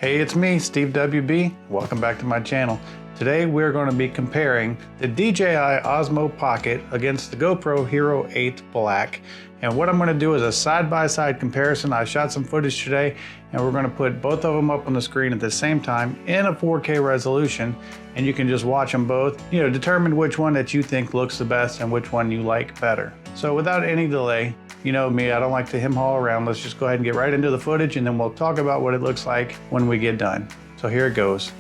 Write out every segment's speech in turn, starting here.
Hey, it's me, SteveWB. Welcome back to my channel. Today we're going to be comparing the DJI Osmo Pocket against the GoPro Hero 8 Black. And what I'm going to do is a side-by-side comparison. I shot some footage today and we're going to put both of them up on the screen at the same time in a 4K resolution. And you can just watch them both, determine which one that you think looks the best and which one you like better. So without any delay, you know me, I don't like to hem-haw around. Let's just go ahead and get right into the footage and then we'll talk about what it looks like when we get done. So here it goes.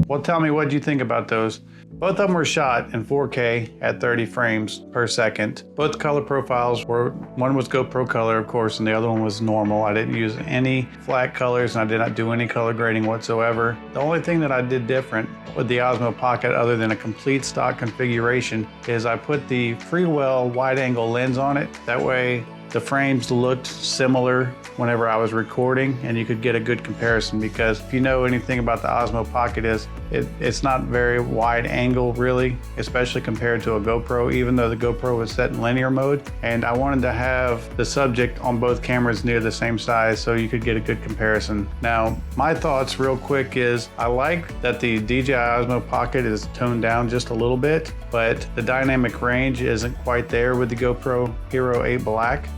Well, tell me, what do you think about those? Both of them were shot in 4K at 30 frames per second. Both color profiles were, one was GoPro color, of course, and the other one was normal. I didn't use any flat colors and I did not do any color grading whatsoever. The only thing that I did different with the Osmo Pocket, other than a complete stock configuration, is I put the Freewell wide angle lens on it. That way the frames looked similar whenever I was recording and you could get a good comparison, because if you know anything about the Osmo Pocket it's not very wide angle really, especially compared to a GoPro, even though the GoPro was set in linear mode. And I wanted to have the subject on both cameras near the same size so you could get a good comparison. Now, my thoughts real quick is I like that the DJI Osmo Pocket is toned down just a little bit, but the dynamic range isn't quite there with the GoPro Hero 8 Black.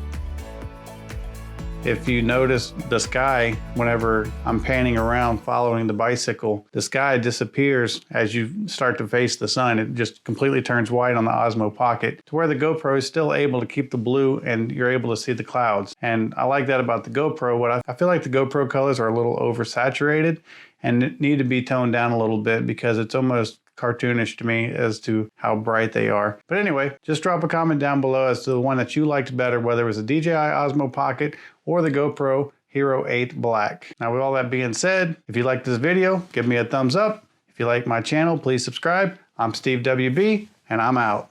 If you notice the sky, whenever I'm panning around following the bicycle, the sky disappears as you start to face the sun. It just completely turns white on the Osmo Pocket, to where the GoPro is still able to keep the blue and you're able to see the clouds. And I like that about the GoPro. I feel like the GoPro colors are a little oversaturated and need to be toned down a little bit, because it's almost cartoonish to me as to how bright they are. But anyway, just drop a comment down below as to the one that you liked better, whether it was the DJI Osmo Pocket or the GoPro Hero 8 Black. Now, with all that being said, if you like this video, give me a thumbs up. If you like my channel, please subscribe. I'm SteveWB and I'm out.